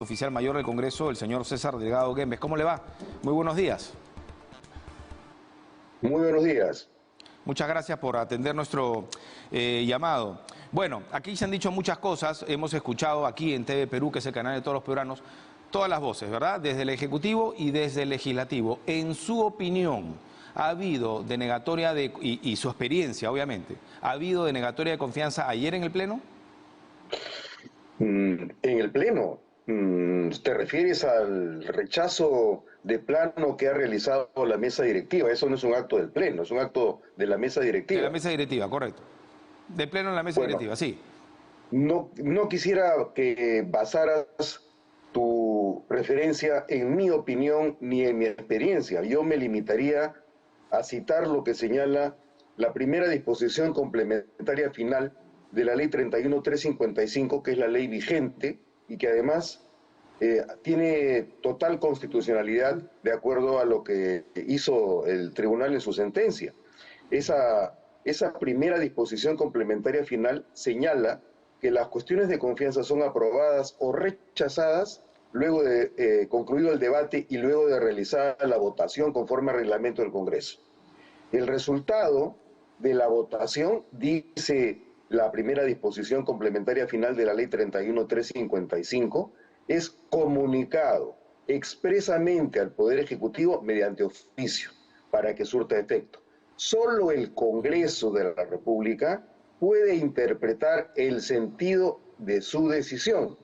Oficial mayor del Congreso, el señor César Delgado Guembes. ¿Cómo le va? Muy buenos días. Muy buenos días. Muchas gracias por atender nuestro llamado. Bueno, aquí se han dicho muchas cosas, hemos escuchado aquí en TV Perú, que es el canal de todos los peruanos, todas las voces, ¿verdad? Desde el Ejecutivo y desde el Legislativo. En su opinión, ¿ha habido denegatoria y su experiencia, obviamente, ¿ha habido denegatoria de confianza ayer en el Pleno? En el Pleno, ¿te refieres al rechazo de plano que ha realizado la mesa directiva? Eso no es un acto del Pleno, es un acto de la mesa De la directiva. mesa directiva, correcto. De Pleno en la mesa Bueno, directiva, sí. no quisiera que basaras tu referencia en mi opinión ni en mi experiencia. Yo me limitaría a citar lo que señala la primera disposición complementaria final de la ley 31355, que es la ley vigente y que además tiene total constitucionalidad de acuerdo a lo que hizo el tribunal en su sentencia. Esa primera disposición complementaria final señala que las cuestiones de confianza son aprobadas o rechazadas luego de concluido el debate y luego de realizar la votación conforme al reglamento del Congreso. El resultado de la votación, dice la primera disposición complementaria final de la ley 31355, es comunicado expresamente al Poder Ejecutivo mediante oficio para que surta efecto. Solo el Congreso de la República puede interpretar el sentido de su decisión.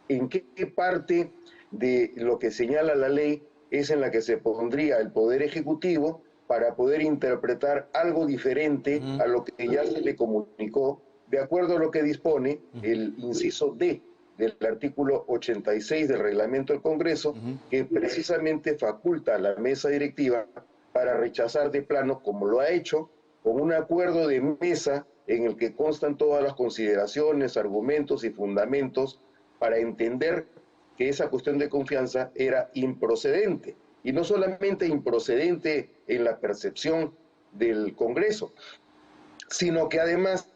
¿En qué parte de lo que señala la ley es en la que se pondría el Poder Ejecutivo para poder interpretar algo diferente a lo que ya se le comunicó, de acuerdo a lo que dispone el inciso D del artículo 86 del reglamento del Congreso, que precisamente faculta a la mesa directiva para rechazar de plano, como lo ha hecho, con un acuerdo de mesa en el que constan todas las consideraciones, argumentos y fundamentos para entender que esa cuestión de confianza era improcedente. Y no solamente improcedente en la percepción del Congreso, sino que además,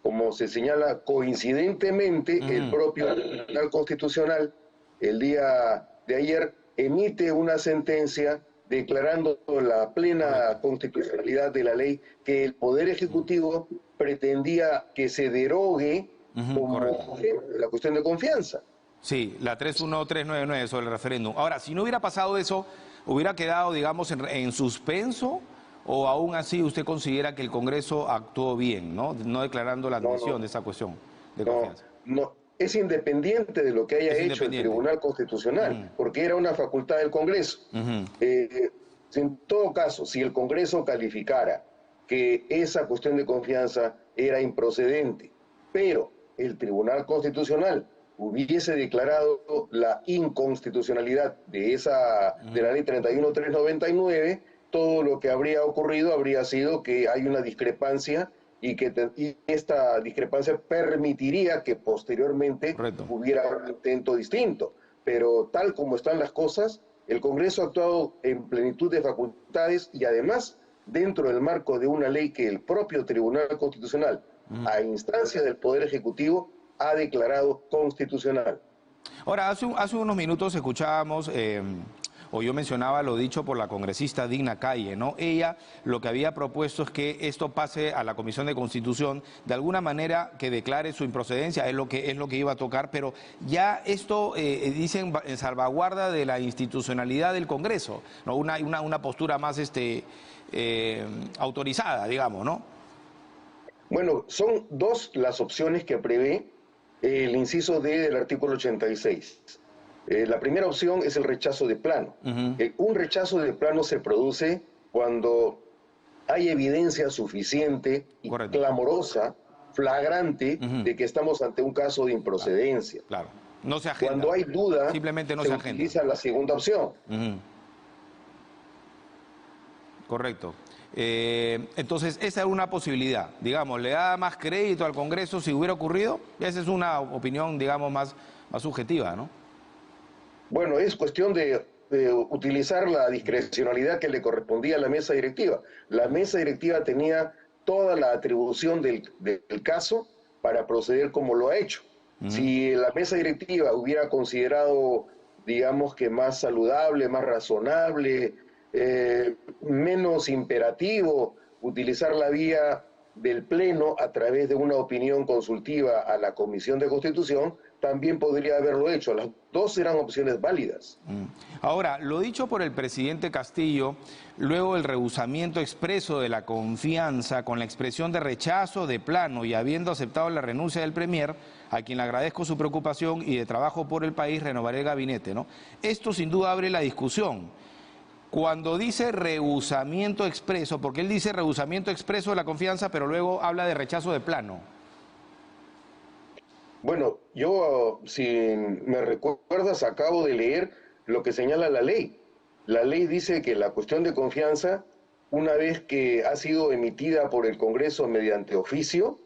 como se señala coincidentemente, el propio Tribunal Constitucional el día de ayer emite una sentencia declarando la plena constitucionalidad de la ley, que el Poder Ejecutivo pretendía que se derogue como la cuestión de confianza. Sí, la 31399 sobre el referéndum. Ahora, si no hubiera pasado eso, ¿hubiera quedado, digamos, en suspenso? ¿O aún así usted considera que el Congreso actuó bien, no declarando la admisión de esa cuestión de confianza? No, es independiente de lo que haya Es hecho el independiente. Tribunal Constitucional, porque era una facultad del Congreso. En todo caso, si el Congreso calificara que esa cuestión de confianza era improcedente, pero el Tribunal Constitucional hubiese declarado la inconstitucionalidad de la ley 31399, todo lo que habría ocurrido habría sido que hay una discrepancia y esta discrepancia permitiría que posteriormente Correcto. hubiera un intento distinto. Pero tal como están las cosas, el Congreso ha actuado en plenitud de facultades y además dentro del marco de una ley que el propio Tribunal Constitucional, a instancia del Poder Ejecutivo, ha declarado constitucional. Ahora, hace unos minutos escuchábamos, o yo mencionaba lo dicho por la congresista Digna Calle, ¿no? Ella lo que había propuesto es que esto pase a la Comisión de Constitución, de alguna manera que declare su improcedencia, es lo que iba a tocar, pero ya esto, dicen, en salvaguarda de la institucionalidad del Congreso, ¿no? Una postura más autorizada, digamos, ¿no? Bueno, son dos las opciones que prevé el inciso D del artículo 86. La primera opción es el rechazo de plano. Un rechazo de plano se produce cuando hay evidencia suficiente y Correcto. clamorosa, flagrante, de que estamos ante un caso de improcedencia. Claro. No se agenda. Cuando hay duda, Simplemente no se se agenda. utiliza la segunda opción. Correcto. Entonces, esa es una posibilidad. Digamos, le da más crédito al Congreso si hubiera ocurrido. Esa es una opinión, digamos, más subjetiva, ¿no? Bueno, es cuestión de utilizar la discrecionalidad que le correspondía a la mesa directiva. La mesa directiva tenía toda la atribución del caso para proceder como lo ha hecho. Si la mesa directiva hubiera considerado, digamos que más saludable, más razonable, menos imperativo utilizar la vía del Pleno a través de una opinión consultiva a la Comisión de Constitución, también podría haberlo hecho. Las dos eran opciones válidas. Ahora, lo dicho por el presidente Castillo, luego del rehusamiento expreso de la confianza con la expresión de rechazo de plano y habiendo aceptado la renuncia del Premier, a quien le agradezco su preocupación y de trabajo por el país, renovaré el gabinete, ¿no? Esto sin duda abre la discusión. Cuando dice rehusamiento expreso, porque él dice rehusamiento expreso de la confianza, pero luego habla de rechazo de plano. Bueno, yo, si me recuerdas, acabo de leer lo que señala la ley. La ley dice que la cuestión de confianza, una vez que ha sido emitida por el Congreso mediante oficio,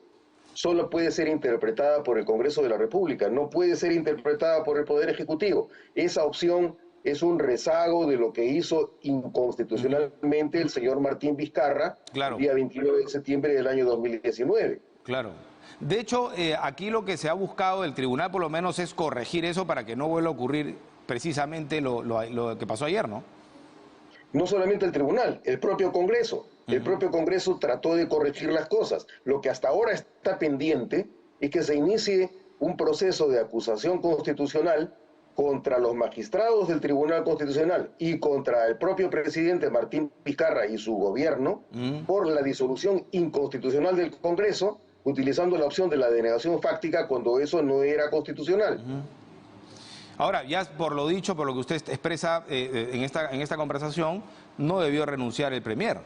solo puede ser interpretada por el Congreso de la República, no puede ser interpretada por el Poder Ejecutivo. Esa opción es un rezago de lo que hizo inconstitucionalmente el señor Martín Vizcarra, Claro. el día 29 de septiembre del año 2019. Claro. De hecho, aquí lo que se ha buscado del tribunal por lo menos es corregir eso para que no vuelva a ocurrir precisamente lo que pasó ayer, ¿no? No solamente el tribunal, el propio Congreso. El propio Congreso trató de corregir las cosas. Lo que hasta ahora está pendiente es que se inicie un proceso de acusación constitucional contra los magistrados del Tribunal Constitucional y contra el propio presidente Martín Vizcarra y su gobierno por la disolución inconstitucional del Congreso, utilizando la opción de la denegación fáctica cuando eso no era constitucional. Ahora, ya por lo dicho, por lo que usted expresa en esta conversación, no debió renunciar el Premier.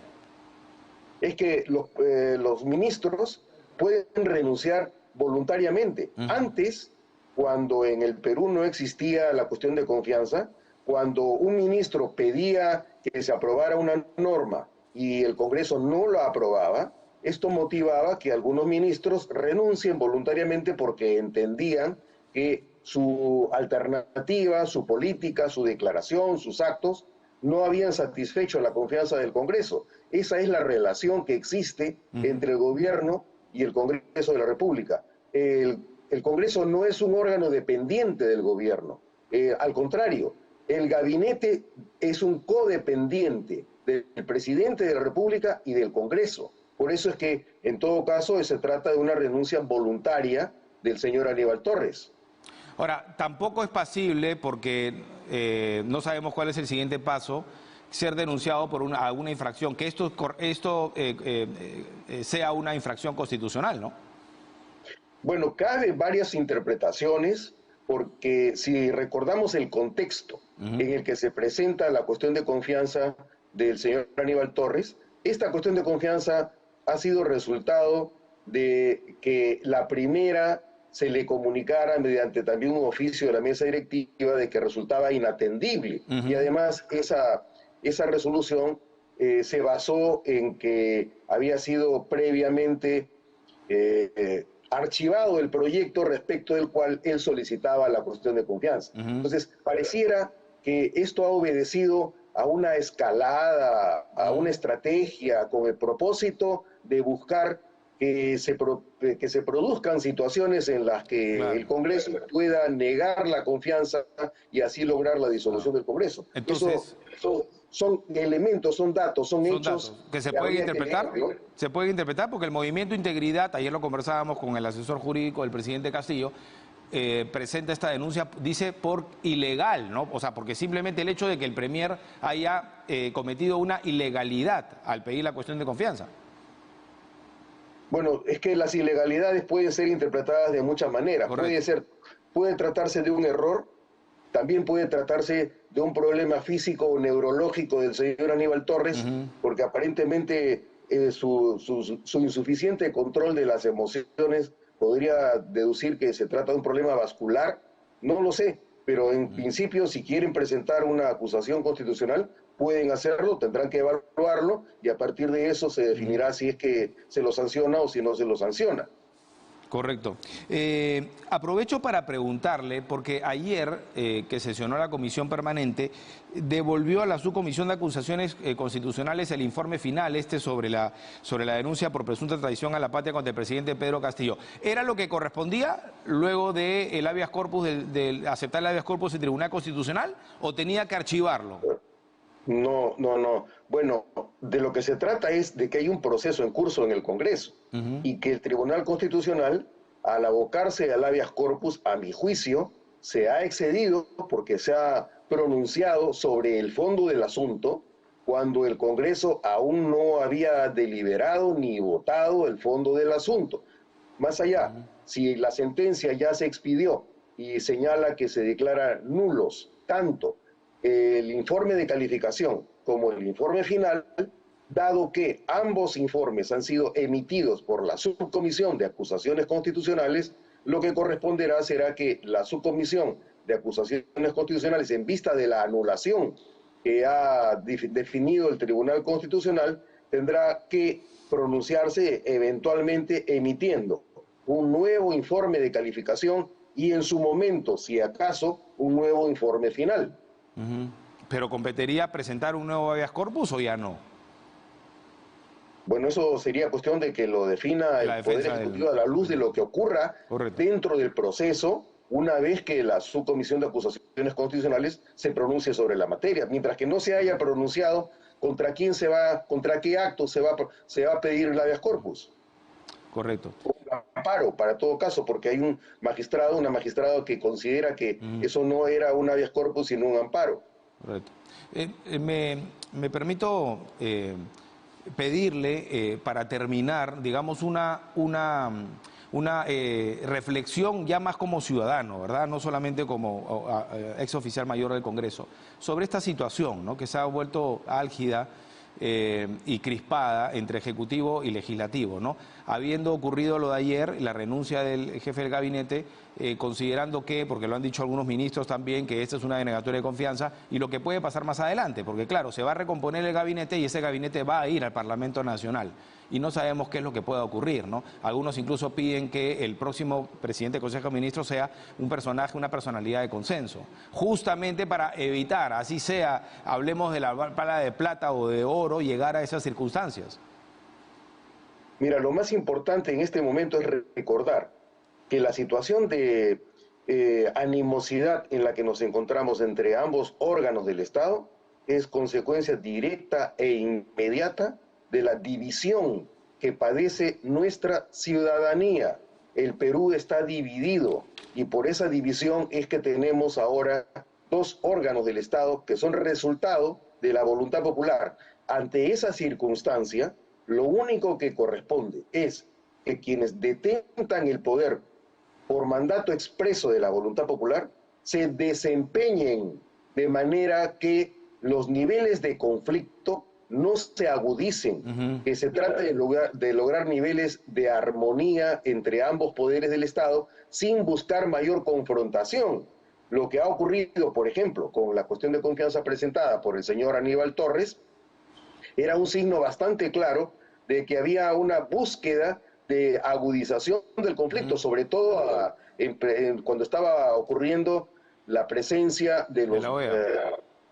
Es que los ministros pueden renunciar voluntariamente. Antes, cuando en el Perú no existía la cuestión de confianza, cuando un ministro pedía que se aprobara una norma y el Congreso no la aprobaba, esto motivaba que algunos ministros renuncien voluntariamente porque entendían que su alternativa, su política, su declaración, sus actos, no habían satisfecho la confianza del Congreso. Esa es la relación que existe entre el gobierno y el Congreso de la República. El Congreso no es un órgano dependiente del gobierno. Al contrario, el gabinete es un codependiente del presidente de la República y del Congreso. Por eso es que, en todo caso, se trata de una renuncia voluntaria del señor Aníbal Torres. Ahora, tampoco es pasible, porque no sabemos cuál es el siguiente paso, ser denunciado por alguna infracción, que esto sea una infracción constitucional, ¿no? Bueno, cabe varias interpretaciones, porque si recordamos el contexto en el que se presenta la cuestión de confianza del señor Aníbal Torres, esta cuestión de confianza ha sido resultado de que la primera se le comunicara mediante también un oficio de la mesa directiva de que resultaba inatendible. Y además esa resolución se basó en que había sido previamente archivado el proyecto respecto del cual él solicitaba la cuestión de confianza. Entonces, pareciera que esto ha obedecido a una escalada, a una estrategia con el propósito de buscar que se produzcan situaciones en las que el Congreso pueda negar la confianza y así lograr la disolución del Congreso. Entonces, eso son elementos, son datos, son hechos que se pueden interpretar. Se puede interpretar porque el Movimiento Integridad, ayer lo conversábamos con el asesor jurídico del presidente Castillo, presenta esta denuncia, dice por ilegal, ¿no? O sea, porque simplemente el hecho de que el Premier haya cometido una ilegalidad al pedir la cuestión de confianza. Bueno, es que las ilegalidades pueden ser interpretadas de muchas maneras. Puede tratarse de un error, también puede tratarse de un problema físico o neurológico del señor Aníbal Torres, porque aparentemente su insuficiente control de las emociones podría deducir que se trata de un problema vascular. No lo sé, pero en principio, si quieren presentar una acusación constitucional, pueden hacerlo, tendrán que evaluarlo y a partir de eso se definirá si es que se lo sanciona o si no se lo sanciona. Correcto. Aprovecho para preguntarle, porque ayer que sesionó la comisión permanente, devolvió a la subcomisión de acusaciones constitucionales el informe final sobre la denuncia por presunta traición a la patria contra el presidente Pedro Castillo. ¿Era lo que correspondía luego de el habeas corpus, de aceptar el habeas corpus del Tribunal Constitucional, o tenía que archivarlo? No, no, no. Bueno, de lo que se trata es de que hay un proceso en curso en el Congreso y que el Tribunal Constitucional, al abocarse al habeas corpus, a mi juicio, se ha excedido porque se ha pronunciado sobre el fondo del asunto cuando el Congreso aún no había deliberado ni votado el fondo del asunto. Más allá, si la sentencia ya se expidió y señala que se declara nulos tanto el informe de calificación como el informe final, dado que ambos informes han sido emitidos por la subcomisión de acusaciones constitucionales, lo que corresponderá será que la subcomisión de acusaciones constitucionales, en vista de la anulación que ha definido el Tribunal Constitucional, tendrá que pronunciarse eventualmente emitiendo un nuevo informe de calificación y en su momento, si acaso, un nuevo informe final. ¿Pero competiría presentar un nuevo habeas corpus o ya no? Bueno, eso sería cuestión de que lo defina el Poder Ejecutivo a la luz de lo que ocurra dentro del proceso, una vez que la subcomisión de acusaciones constitucionales se pronuncie sobre la materia. Mientras que no se haya pronunciado, ¿contra quién contra qué acto se va a pedir el habeas corpus? Correcto. Un amparo, para todo caso, porque hay un magistrado, una magistrada que considera que eso no era un habeas corpus, sino un amparo. Correcto. Me permito pedirle, para terminar, digamos, una reflexión ya más como ciudadano, ¿verdad? No solamente como ex oficial mayor del Congreso, sobre esta situación, ¿no?, que se ha vuelto álgida y crispada entre Ejecutivo y Legislativo, ¿no? Habiendo ocurrido lo de ayer, la renuncia del jefe del gabinete, considerando que, porque lo han dicho algunos ministros también, que esta es una denegatoria de confianza, y lo que puede pasar más adelante, porque claro, se va a recomponer el gabinete y ese gabinete va a ir al Parlamento Nacional, y no sabemos qué es lo que pueda ocurrir, ¿no? Algunos incluso piden que el próximo presidente del Consejo de Ministros sea un personaje, una personalidad de consenso, justamente para evitar, así sea, hablemos de la bala de plata o de oro, llegar a esas circunstancias. Mira, lo más importante en este momento es recordar que la situación de animosidad en la que nos encontramos entre ambos órganos del Estado es consecuencia directa e inmediata de la división que padece nuestra ciudadanía. El Perú está dividido y por esa división es que tenemos ahora dos órganos del Estado que son resultado de la voluntad popular. Ante esa circunstancia, lo único que corresponde es que quienes detentan el poder por mandato expreso de la voluntad popular se desempeñen de manera que los niveles de conflicto no se agudicen, que se trate de lograr niveles de armonía entre ambos poderes del Estado sin buscar mayor confrontación. Lo que ha ocurrido, por ejemplo, con la cuestión de confianza presentada por el señor Aníbal Torres, era un signo bastante claro de que había una búsqueda de agudización del conflicto, sobre todo cuando estaba ocurriendo la presencia de los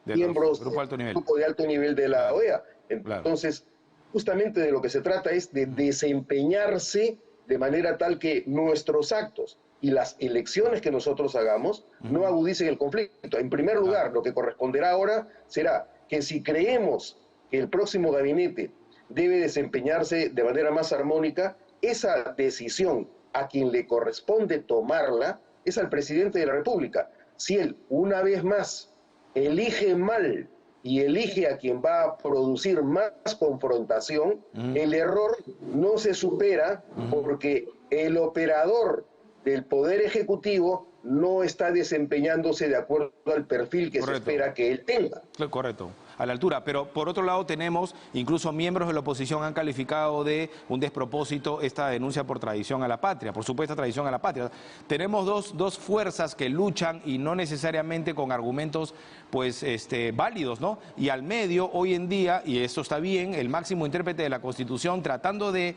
miembros del grupo de alto nivel de la OEA. Entonces, justamente de lo que se trata es de desempeñarse de manera tal que nuestros actos y las elecciones que nosotros hagamos no agudicen el conflicto. En primer lugar, lo que corresponderá ahora será que si creemos que el próximo gabinete debe desempeñarse de manera más armónica, esa decisión a quien le corresponde tomarla es al presidente de la República. Si él, una vez más, elige mal y elige a quien va a producir más confrontación, el error no se supera porque el operador del Poder Ejecutivo no está desempeñándose de acuerdo al perfil que se espera que él tenga. Correcto, a la altura. Pero por otro lado tenemos, incluso miembros de la oposición han calificado de un despropósito esta denuncia por traición a la patria, por supuesta traición a la patria. Tenemos dos fuerzas que luchan y no necesariamente con argumentos pues válidos, ¿no? Y al medio, hoy en día, y eso está bien, el máximo intérprete de la Constitución tratando de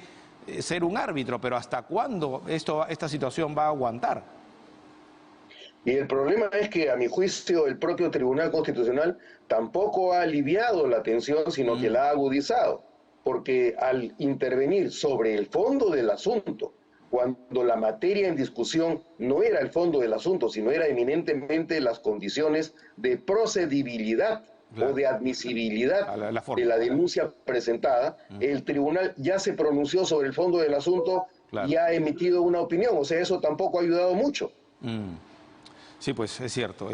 ser un árbitro, pero ¿hasta cuándo esta situación va a aguantar? Y el problema es que, a mi juicio, el propio Tribunal Constitucional tampoco ha aliviado la tensión, sino que la ha agudizado, porque al intervenir sobre el fondo del asunto, cuando la materia en discusión no era el fondo del asunto, sino era eminentemente las condiciones de procedibilidad, claro, o de admisibilidad de la denuncia presentada, el tribunal ya se pronunció sobre el fondo del asunto, claro, y ha emitido una opinión. O sea, eso tampoco ha ayudado mucho. Sí, pues es cierto,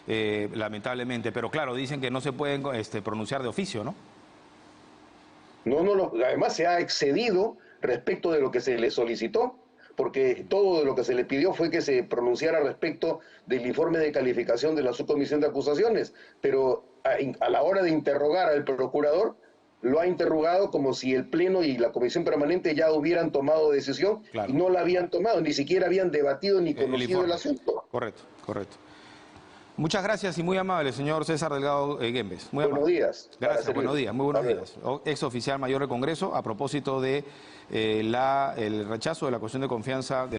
lamentablemente. Pero claro, dicen que no se pueden pronunciar de oficio, ¿no? Además se ha excedido respecto de lo que se le solicitó, porque todo de lo que se le pidió fue que se pronunciara respecto del informe de calificación de la subcomisión de acusaciones, pero a la hora de interrogar al procurador, lo ha interrogado como si el Pleno y la Comisión Permanente ya hubieran tomado decisión, claro, y no la habían tomado, ni siquiera habían debatido ni conocido el asunto. Correcto, correcto. Muchas gracias y muy amable, señor César Delgado Guembes. Buenos días. Gracias, buenos días, muy buenos días. Ex oficial mayor del Congreso, a propósito de el rechazo de la cuestión de confianza de